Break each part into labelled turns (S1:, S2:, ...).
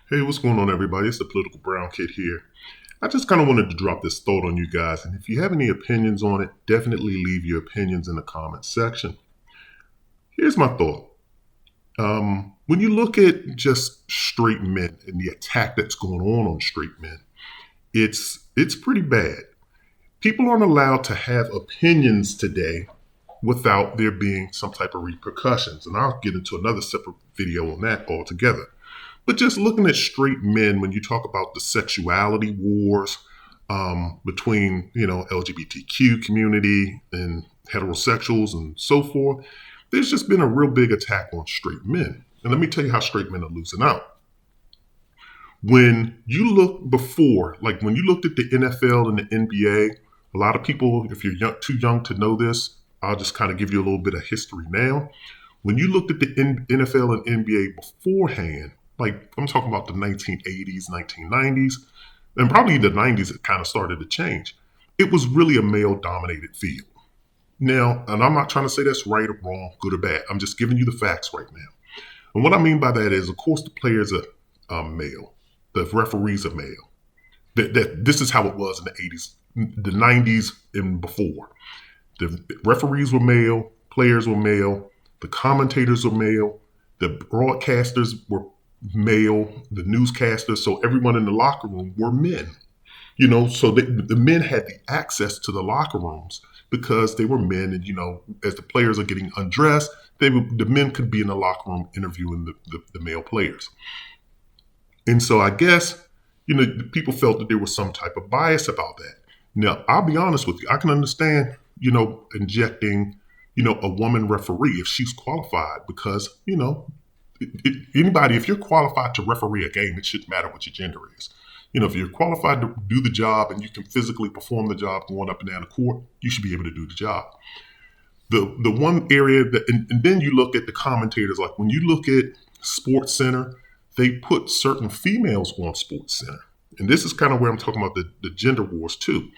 S1: Hey, what's going on, everybody? It's the Political Brown Kid here. I just kind of wanted to drop this thought on you guys, and if you have any opinions on it, definitely leave your opinions in the comments section. Here's my thought. When you look at just straight men and the attack that's going on straight men, it's pretty bad. People aren't allowed to have opinions today without there being some type of repercussions, and I'll get into another separate video on that altogether. But just looking at straight men, when you talk about the sexuality wars between LGBTQ community and heterosexuals and so forth, there's just been a real big attack on straight men. And let me tell you how straight men are losing out. When you look before, like when you looked at the NFL and the NBA, a lot of people, if you're too young to know this, I'll just kind of give you a little bit of history now. When you looked at the NFL and NBA beforehand, like I'm talking about the 1980s, 1990s, and probably the 90s, it kind of started to change. It was really a male dominated field. Now, and I'm not trying to say that's right or wrong, good or bad. I'm just giving you the facts right now. And what I mean by that is, of course, the players are male, the referees are male. This is how it was in the 80s, the 90s, and before. The referees were male, players were male, the commentators were male, the broadcasters were male, the newscasters, so everyone in the locker room were men. So the men had the access to the locker rooms because they were men, and as the players are getting undressed, the men could be in the locker room interviewing the male players. And so I guess the people felt that there was some type of bias about that. Now I'll be honest with you, I can understand injecting a woman referee if she's qualified, because anybody, if you're qualified to referee a game, it shouldn't matter what your gender is. If you're qualified to do the job and you can physically perform the job going up and down the court, you should be able to do the job. The one area that, and then you look at the commentators, like when you look at Sports Center, they put certain females on Sports Center. And this is kind of where I'm talking about the gender wars too.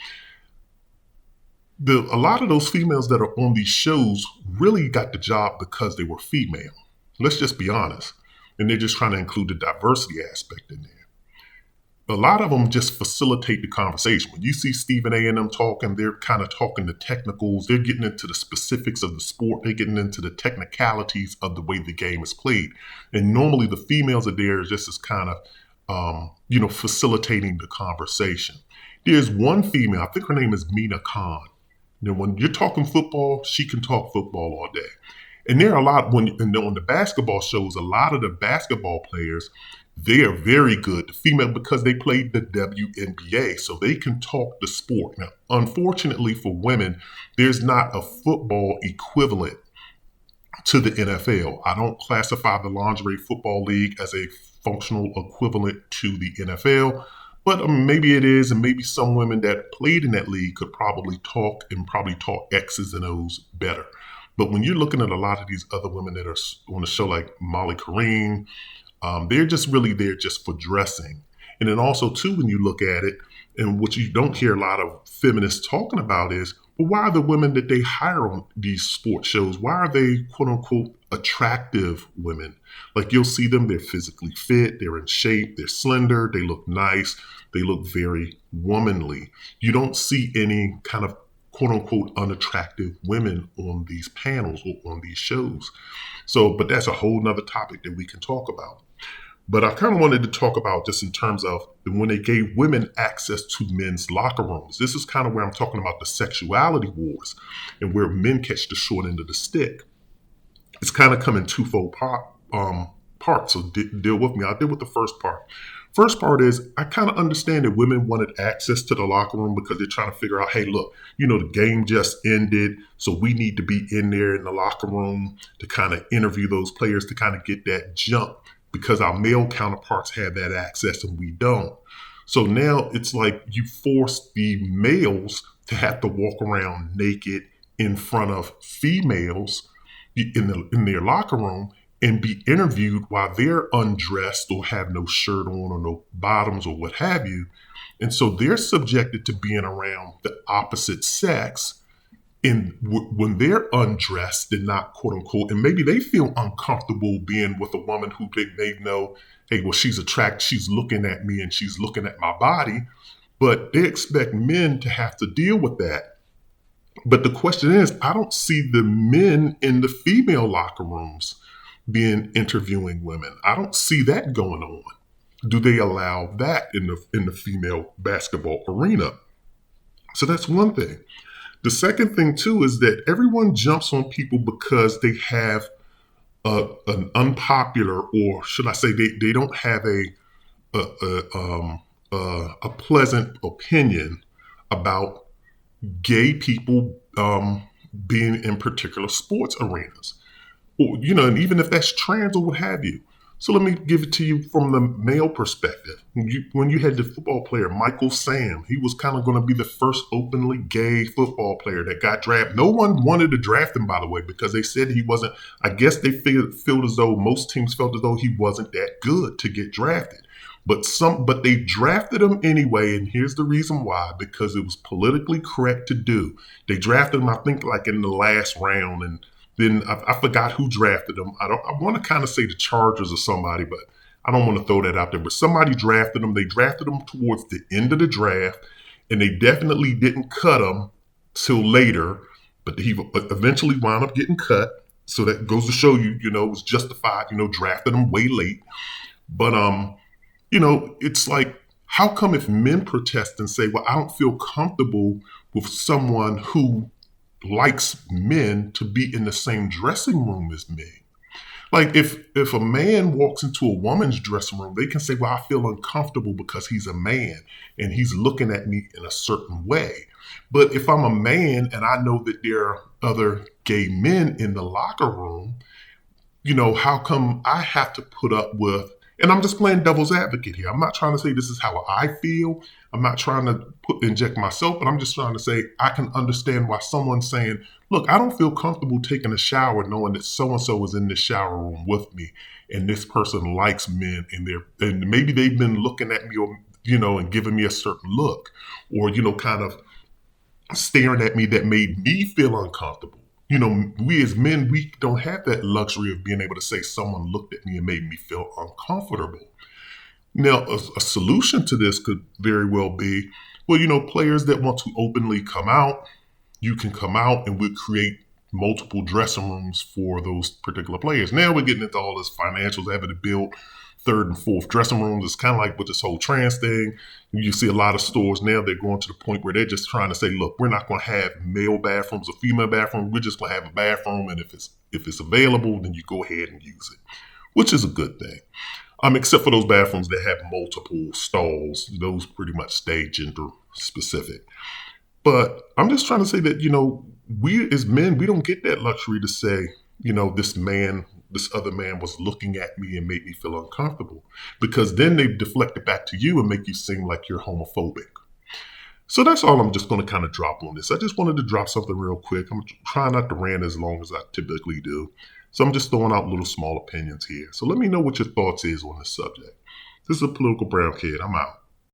S1: A lot of those females that are on these shows really got the job because they were female. Let's just be honest. And they're just trying to include the diversity aspect in there. A lot of them just facilitate the conversation. When you see Stephen A. and them talking, they're kind of talking the technicals. They're getting into the specifics of the sport. They're getting into the technicalities of the way the game is played. And normally the females are there just as kind of, facilitating the conversation. There's one female, I think her name is Mina Khan. When you're talking football, she can talk football all day. And there are a lot, on the basketball shows, a lot of the basketball players, they are very good, the female, because they played the WNBA, so they can talk the sport. Now, unfortunately for women, there's not a football equivalent to the NFL. I don't classify the Lingerie Football League as a functional equivalent to the NFL, but maybe it is, and maybe some women that played in that league could probably talk X's and O's better. But when you're looking at a lot of these other women that are on the show, like Molly Kareem, they're just really there just for dressing. And then also, too, when you look at it, and what you don't hear a lot of feminists talking about is, well, why are the women that they hire on these sports shows, why are they, quote unquote, attractive women? Like, you'll see them, they're physically fit, they're in shape, they're slender, they look nice, they look very womanly. You don't see any kind of quote unquote unattractive women on these panels or on these shows. So, but that's a whole nother topic that we can talk about. But I kind of wanted to talk about just in terms of when they gave women access to men's locker rooms. This is kind of where I'm talking about the sexuality wars and where men catch the short end of the stick. It's kind of come in twofold parts, so deal with me. I'll deal with the first part. First part is, I kind of understand that women wanted access to the locker room because they're trying to figure out, hey, look, the game just ended, so we need to be in there in the locker room to kind of interview those players to kind of get that jump, because our male counterparts have that access and we don't. So now it's like you force the males to have to walk around naked in front of females in their locker room and be interviewed while they're undressed or have no shirt on or no bottoms or what have you. And so they're subjected to being around the opposite sex And when they're undressed and not quote unquote, and maybe they feel uncomfortable being with a woman who they may know, hey, well, she's attracted, she's looking at me and she's looking at my body, but they expect men to have to deal with that. But the question is, I don't see the men in the female locker rooms being interviewing women. I don't see that going on. Do they allow that in the female basketball arena? So that's one thing. The second thing too is that everyone jumps on people because they have an unpopular, or should I say, they don't have a, a pleasant opinion about gay people being in particular sports arenas, or and even if that's trans or what have you. So let me give it to you from the male perspective. When you had the football player Michael Sam, he was kind of going to be the first openly gay football player that got drafted. No one wanted to draft him, by the way, because they said he wasn't. I guess they felt as though most teams felt as though he wasn't that good to get drafted. But they drafted him anyway, and here's the reason why: because it was politically correct to do. They drafted him, I think, like in the last round, and then I forgot who drafted him. I want to kind of say the Chargers or somebody, but I don't want to throw that out there. But somebody drafted him. They drafted him towards the end of the draft, and they definitely didn't cut him till later. But he eventually wound up getting cut. So that goes to show you, it was justified. Drafted him way late. But it's like, how come if men protest and say, well, I don't feel comfortable with someone who likes men to be in the same dressing room as me? Like if a man walks into a woman's dressing room, they can say, well, I feel uncomfortable because he's a man and he's looking at me in a certain way. But if I'm a man and I know that there are other gay men in the locker room, how come I have to put up with, and I'm just playing devil's advocate here. I'm not trying to say this is how I feel. I'm not trying to inject myself, but I'm just trying to say I can understand why someone's saying, look, I don't feel comfortable taking a shower knowing that so-and-so is in this shower room with me and this person likes men and maybe they've been looking at me or, and giving me a certain look or, kind of staring at me that made me feel uncomfortable. We as men, we don't have that luxury of being able to say someone looked at me and made me feel uncomfortable. Now, a solution to this could very well be, well, players that want to openly come out, you can come out and we'll create multiple dressing rooms for those particular players. Now we're getting into all this financials, having to build third and fourth dressing rooms. It's kind of like with this whole trans thing. You see a lot of stores now, they're going to the point where they're just trying to say, look, we're not going to have male bathrooms or female bathrooms. We're just going to have a bathroom. And if it's available, then you go ahead and use it, which is a good thing. Except for those bathrooms that have multiple stalls. Those pretty much stay gender specific. But I'm just trying to say that, we as men, we don't get that luxury to say, this other man was looking at me and made me feel uncomfortable, because then they deflect it back to you and make you seem like you're homophobic. So that's all I'm just going to kind of drop on this. I just wanted to drop something real quick. I'm trying not to rant as long as I typically do. So I'm just throwing out little small opinions here. So let me know what your thoughts is on this subject. This is a Political Brown Kid. I'm out.